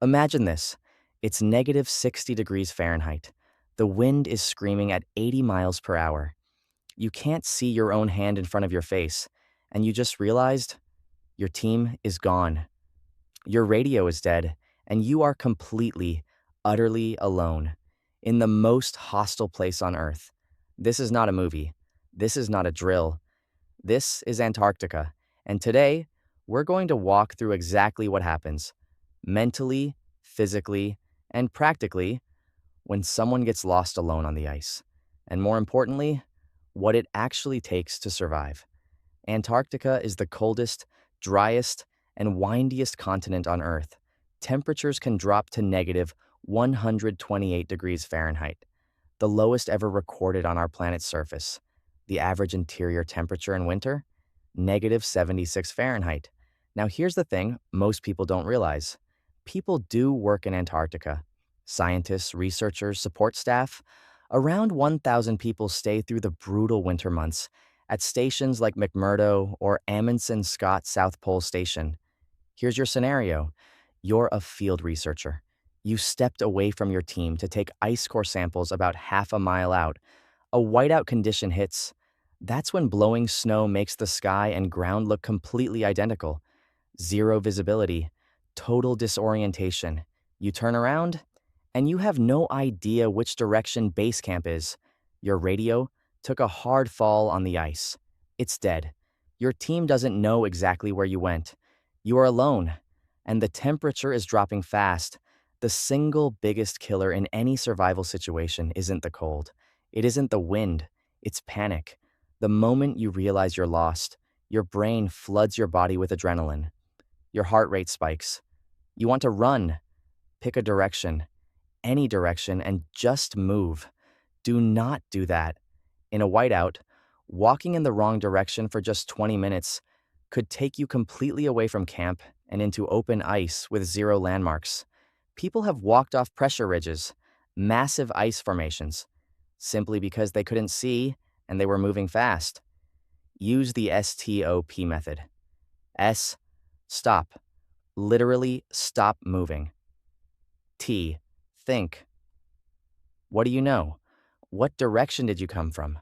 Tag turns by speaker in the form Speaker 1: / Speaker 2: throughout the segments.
Speaker 1: Imagine this. It's negative 60 degrees Fahrenheit. The wind is screaming at 80 miles per hour. You can't see your own hand in front of your face, and you just realized your team is gone. Your radio is dead, and you are completely, utterly alone in the most hostile place on Earth. This is not a movie. This is not a drill. This is Antarctica, and today we're going to walk through exactly what happens mentally, physically, and practically when someone gets lost alone on the ice. And more importantly, what it actually takes to survive. Antarctica is the coldest, driest, and windiest continent on Earth. Temperatures can drop to negative 128 degrees Fahrenheit, the lowest ever recorded on our planet's surface. The average interior temperature in winter? Negative 76 Fahrenheit. Now here's the thing most people don't realize. People do work in Antarctica. Scientists, researchers, support staff. Around 1,000 people stay through the brutal winter months at stations like McMurdo or Amundsen Scott South Pole Station. Here's your scenario. You're a field researcher. You stepped away from your team to take ice core samples about half a mile out. A whiteout condition hits. That's when blowing snow makes the sky and ground look completely identical. Zero visibility, total disorientation. You turn around, and you have no idea which direction base camp is. Your radio took a hard fall on the ice. It's dead. Your team doesn't know exactly where you went. You are alone, and the temperature is dropping fast. The single biggest killer in any survival situation isn't the cold. It isn't the wind. It's panic. The moment you realize you're lost, your brain floods your body with adrenaline. Your heart rate spikes. You want to run. Pick a direction, any direction, and just move. Do not do that. In a whiteout, walking in the wrong direction for just 20 minutes could take you completely away from camp and into open ice with zero landmarks. People have walked off pressure ridges, massive ice formations, simply because they couldn't see and they were moving fast. Use the S.T.O.P method. S, stop. Literally stop moving. T, think. What do you know? What direction did you come from?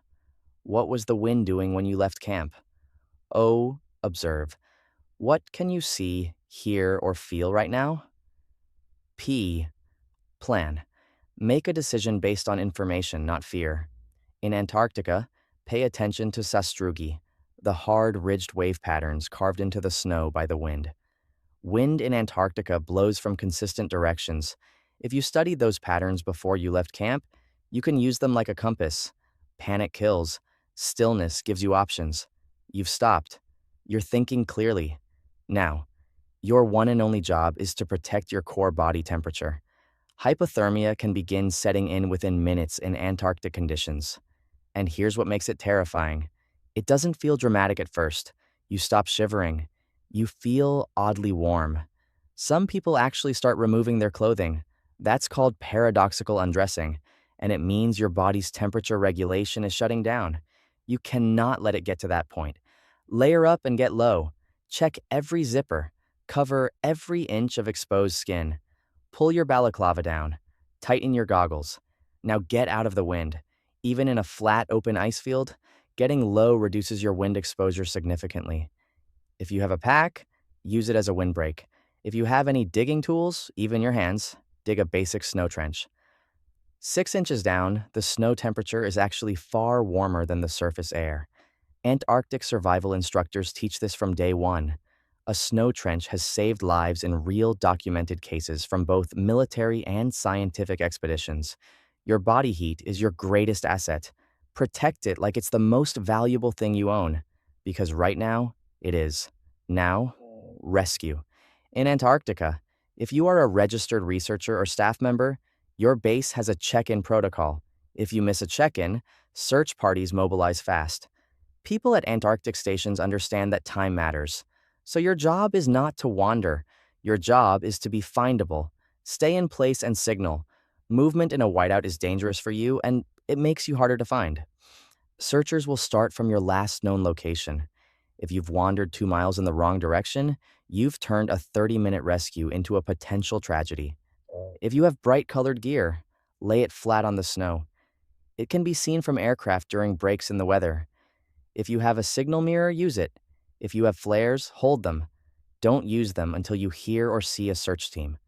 Speaker 1: What was the wind doing when you left camp? O, observe. What can you see, hear, or feel right now? P, plan. Make a decision based on information, not fear. In Antarctica, pay attention to sastrugi, the hard, ridged wave patterns carved into the snow by the wind. Wind in Antarctica blows from consistent directions. If you studied those patterns before you left camp, you can use them like a compass. Panic kills. Stillness gives you options. You've stopped. You're thinking clearly. Now, your one and only job is to protect your core body temperature. Hypothermia can begin setting in within minutes in Antarctic conditions. And here's what makes it terrifying. It doesn't feel dramatic at first. You stop shivering. You feel oddly warm. Some people actually start removing their clothing. That's called paradoxical undressing, and it means your body's temperature regulation is shutting down. You cannot let it get to that point. Layer up and get low. Check every zipper. Cover every inch of exposed skin. Pull your balaclava down. Tighten your goggles. Now get out of the wind. Even in a flat, open ice field, getting low reduces your wind exposure significantly. If you have a pack, use it as a windbreak. If you have any digging tools, even your hands, dig a basic snow trench. 6 inches down, the snow temperature is actually far warmer than the surface air. Antarctic survival instructors teach this from day one. A snow trench has saved lives in real documented cases from both military and scientific expeditions. Your body heat is your greatest asset. Protect it like it's the most valuable thing you own. Because right now, it is. Now, rescue. In Antarctica, if you are a registered researcher or staff member, your base has a check-in protocol. If you miss a check-in, search parties mobilize fast. People at Antarctic stations understand that time matters. So your job is not to wander. Your job is to be findable. Stay in place and signal. Movement in a whiteout is dangerous for you, and it makes you harder to find. Searchers will start from your last known location. If you've wandered 2 miles in the wrong direction, you've turned a 30-minute rescue into a potential tragedy. If you have bright colored gear, lay it flat on the snow. It can be seen from aircraft during breaks in the weather. If you have a signal mirror, use it. If you have flares, hold them. Don't use them until you hear or see a search team.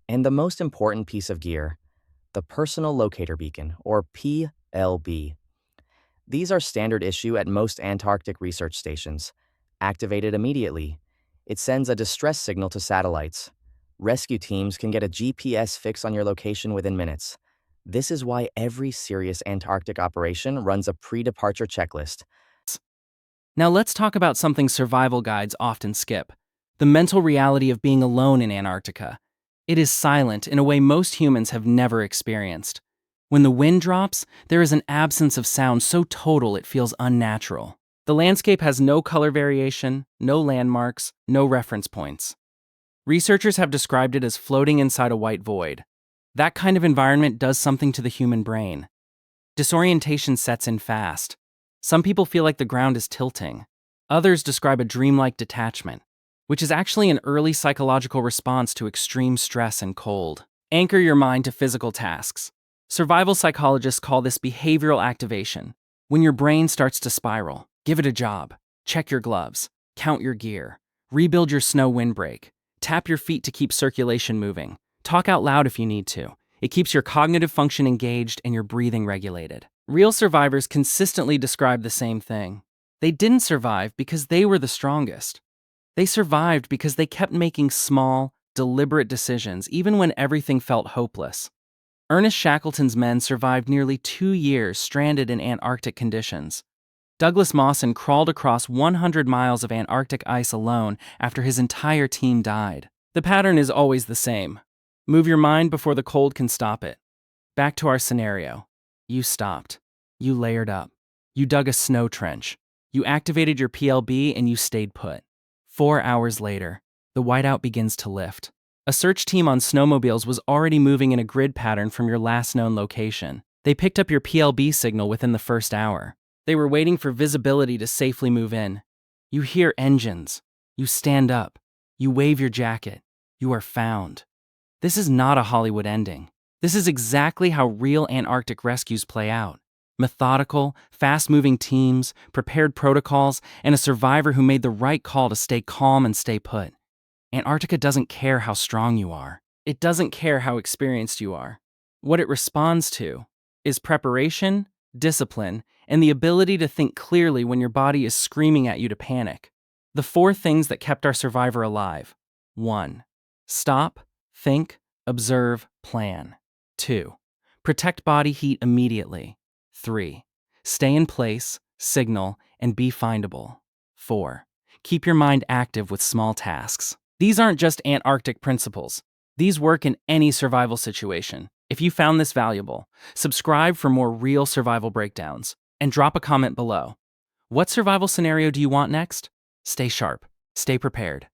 Speaker 1: And the most important piece of gear, the Personal Locator Beacon, or PLB. These are standard issue at most Antarctic research stations. Activated immediately. It sends a distress signal to satellites. Rescue teams can get a GPS fix on your location within minutes. This is why every serious Antarctic operation runs a pre-departure checklist.
Speaker 2: Now let's talk about something survival guides often skip: the mental reality of being alone in Antarctica. It is silent in a way most humans have never experienced. When the wind drops, there is an absence of sound so total it feels unnatural. The landscape has no color variation, no landmarks, no reference points. Researchers have described it as floating inside a white void. That kind of environment does something to the human brain. Disorientation sets in fast. Some people feel like the ground is tilting. Others describe a dreamlike detachment, which is actually an early psychological response to extreme stress and cold. Anchor your mind to physical tasks. Survival psychologists call this behavioral activation. When your brain starts to spiral, give it a job. Check your gloves, count your gear, rebuild your snow windbreak, tap your feet to keep circulation moving, talk out loud if you need to. It keeps your cognitive function engaged and your breathing regulated. Real survivors consistently describe the same thing. They didn't survive because they were the strongest. They survived because they kept making small, deliberate decisions even when everything felt hopeless. Ernest Shackleton's men survived nearly 2 years stranded in Antarctic conditions. Douglas Mawson crawled across 100 miles of Antarctic ice alone after his entire team died. The pattern is always the same. Move your mind before the cold can stop it. Back to our scenario. You stopped. You layered up. You dug a snow trench. You activated your PLB and you stayed put. 4 hours later, the whiteout begins to lift. A search team on snowmobiles was already moving in a grid pattern from your last known location. They picked up your PLB signal within the first hour. They were waiting for visibility to safely move in. You hear engines. You stand up. You wave your jacket. You are found. This is not a Hollywood ending. This is exactly how real Antarctic rescues play out. Methodical, fast-moving teams, prepared protocols, and a survivor who made the right call to stay calm and stay put. Antarctica doesn't care how strong you are. It doesn't care how experienced you are. What it responds to is preparation, discipline, and the ability to think clearly when your body is screaming at you to panic. The 4 things that kept our survivor alive. 1. Stop, think, observe, plan. 2. Protect body heat immediately. 3. Stay in place, signal, and be findable. 4. Keep your mind active with small tasks. These aren't just Antarctic principles. These work in any survival situation. If you found this valuable, subscribe for more real survival breakdowns, and drop a comment below. What survival scenario do you want next? Stay sharp, stay prepared.